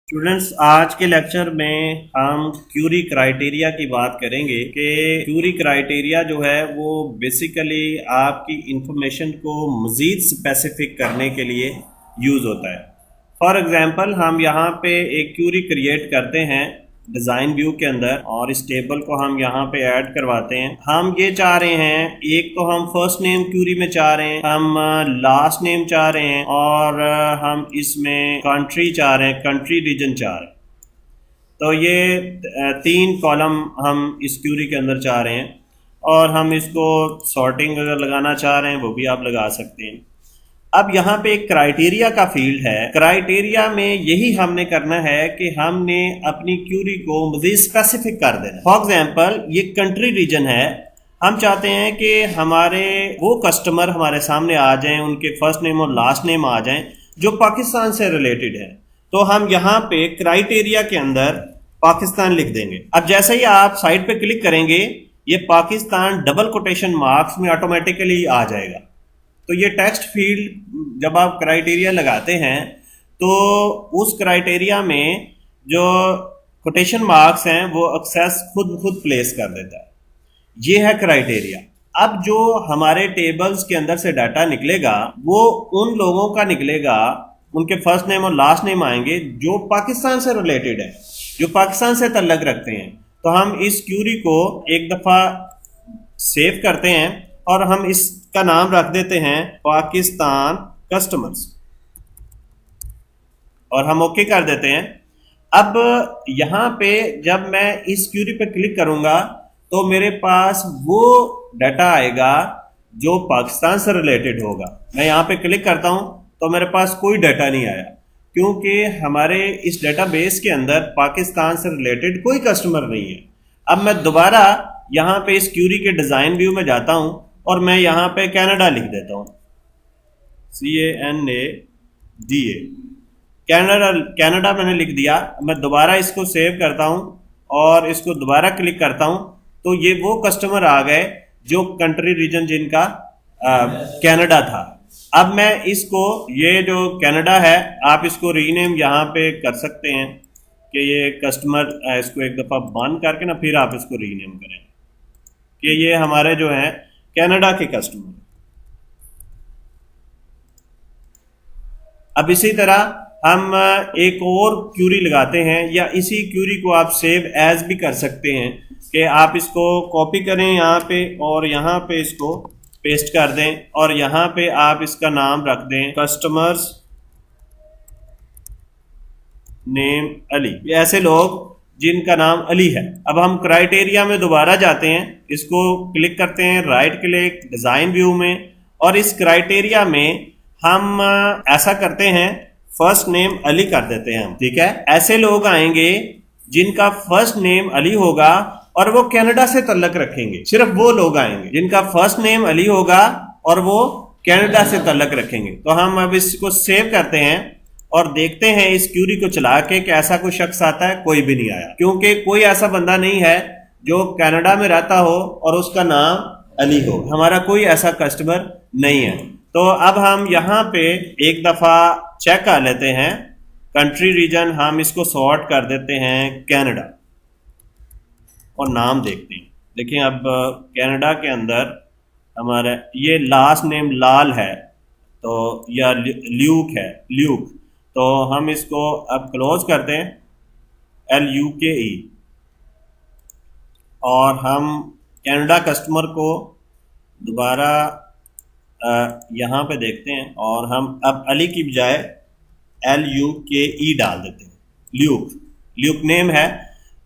Students, आज के lecture में हम क्यूरी क्राइटेरिया की बात करेंगे कि क्यूरी क्राइटेरिया जो है वो बेसिकली आपकी इंफॉर्मेशन को मज़ीद स्पेसिफिक करने के लिए यूज़ होता है। फॉर एग्जांपल, हम यहाँ पे एक क्यूरी क्रिएट करते हैं डिज़ाइन व्यू के अंदर और इस टेबल को हम यहाँ पे ऐड करवाते हैं। हम ये चाह रहे हैं, एक तो हम फर्स्ट नेम क्यूरी में चाह रहे हैं, हम लास्ट नेम चाह रहे हैं और हम इसमें कंट्री चाह रहे हैं, कंट्री रीजन चाह रहे हैं। तो ये तीन कॉलम हम इस क्यूरी के अंदर चाह रहे हैं और हम इसको सॉर्टिंग अगर लगाना चाह रहे हैं वो भी आप लगा सकते हैं। अब यहाँ पे एक क्राइटेरिया का फील्ड है। क्राइटेरिया में यही हमने करना है कि हमने अपनी क्यूरी को मज़ीद स्पेसिफिक कर देना। फॉर एग्जांपल, ये कंट्री रीजन है। हम चाहते हैं कि हमारे वो कस्टमर हमारे सामने आ जाएं, उनके फर्स्ट नेम और लास्ट नेम आ जाएं जो पाकिस्तान से रिलेटेड है। तो हम यहाँ पे क्राइटेरिया के अंदर पाकिस्तान लिख देंगे। अब जैसे ही आप साइट पे क्लिक करेंगे, ये पाकिस्तान डबल कोटेशन मार्क्स में ऑटोमेटिकली आ जाएगा। तो ये टेक्स्ट फील्ड जब आप क्राइटेरिया लगाते हैं तो उस क्राइटेरिया में जो कोटेशन मार्क्स हैं वो एक्सेस खुद प्लेस कर देता है। ये है क्राइटेरिया। अब जो हमारे टेबल्स के अंदर से डाटा निकलेगा वो उन लोगों का निकलेगा, उनके फर्स्ट नेम और लास्ट नेम आएंगे जो पाकिस्तान से रिलेटेड है, जो पाकिस्तान से तल्लक रखते हैं। तो हम इस क्यूरी को एक दफ़ा सेव करते हैं और हम इसका नाम रख देते हैं पाकिस्तान कस्टमर्स और हम ओके कर देते हैं। अब यहाँ पे जब मैं इस क्यूरी पे क्लिक करूंगा तो मेरे पास वो डाटा आएगा जो पाकिस्तान से रिलेटेड होगा। मैं यहाँ पे क्लिक करता हूँ तो मेरे पास कोई डाटा नहीं आया, क्योंकि हमारे इस डेटाबेस के अंदर पाकिस्तान से रिलेटेड कोई कस्टमर नहीं है। अब मैं दोबारा यहाँ पे इस क्यूरी के डिज़ाइन व्यू में जाता हूँ और मैं यहाँ पे कनाडा लिख देता हूँ, CANADA। कनाडा मैंने लिख दिया। मैं दोबारा इसको सेव करता हूँ और इसको दोबारा क्लिक करता हूँ तो ये वो कस्टमर आ गए जो कंट्री रीजन जिनका कनाडा था। अब मैं इसको, ये जो कनाडा है, आप इसको रीनेम यहाँ पे कर सकते हैं कि ये कस्टमर, इसको एक दफ़ा बंद करके ना फिर आप इसको रीनेम करें कि ये हमारे जो हैं कनाडा के कस्टमर। अब इसी तरह हम एक और क्यूरी लगाते हैं, या इसी क्यूरी को आप सेव एज भी कर सकते हैं कि आप इसको कॉपी करें यहाँ पे और यहाँ पे इसको पेस्ट कर दें और यहाँ पे आप इसका नाम रख दें कस्टमर्स नेम अली। ऐसे लोग जिनका नाम अली है। अब हम क्राइटेरिया में दोबारा जाते हैं, इसको क्लिक करते हैं, राइट क्लिक डिज़ाइन व्यू में, और इस क्राइटेरिया में हम ऐसा करते हैं, फर्स्ट नेम अली कर देते हैं हम। ठीक है, ऐसे लोग आएंगे जिनका फर्स्ट नेम अली होगा और वो कनाडा से तल्लक रखेंगे। सिर्फ वो लोग आएंगे जिनका फर्स्ट नेम अली होगा और वो कनाडा से तल्लक रखेंगे। तो हम अब इसको सेव करते हैं और देखते हैं इस क्यूरी को चला के कि ऐसा कोई शख्स आता है। कोई भी नहीं आया, क्योंकि कोई ऐसा बंदा नहीं है जो कनाडा में रहता हो और उसका नाम अली हो। हमारा कोई ऐसा कस्टमर नहीं है। तो अब हम यहाँ पे एक दफ़ा चेक कर लेते हैं कंट्री रीजन, हम इसको सॉर्ट कर देते हैं कनाडा और नाम देखते हैं। देखिए, अब कनाडा के अंदर हमारा ये लास्ट नेम लाल है तो, या ल्यूक है, ल्यूक। तो हम इसको अब क्लोज करते हैं, LUKE, और हम कनाडा कस्टमर को दोबारा यहाँ पे देखते हैं और हम अब अली की बजाय LUKE डाल देते हैं। ल्यूक नेम है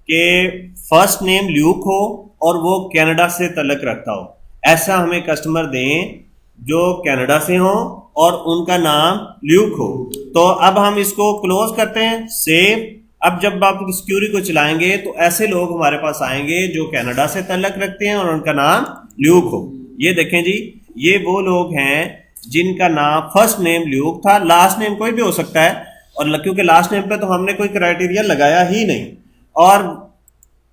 कि फर्स्ट नेम ल्यूक हो और वो कनाडा से तल्लक रखता हो। ऐसा हमें कस्टमर दें जो कनाडा से हो और उनका नाम ल्यूक हो। तो अब हम इसको क्लोज करते हैं, सेव। अब जब आप इस क्यूरी को चलाएंगे तो ऐसे लोग हमारे पास आएंगे जो कनाडा से तल्लक रखते हैं और उनका नाम ल्यूक हो। ये देखें जी, ये वो लोग हैं जिनका नाम फर्स्ट नेम ल्यूक था, लास्ट नेम कोई भी हो सकता है, और क्योंकि लास्ट नेम पे तो हमने कोई क्राइटेरिया लगाया ही नहीं, और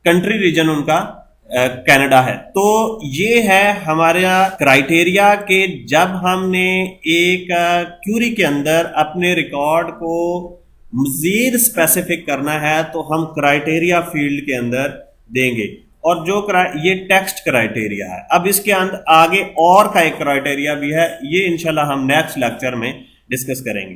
कंट्री रीजन उनका कनाडा है। तो ये है हमारा क्राइटेरिया कि जब हमने एक क्यूरी के अंदर अपने रिकॉर्ड को मजीद स्पेसिफिक करना है तो हम क्राइटेरिया फील्ड के अंदर देंगे। और जो ये टेक्स्ट क्राइटेरिया है, अब इसके अंदर आगे और का एक क्राइटेरिया भी है, ये इंशाल्लाह हम नेक्स्ट लेक्चर में डिस्कस करेंगे।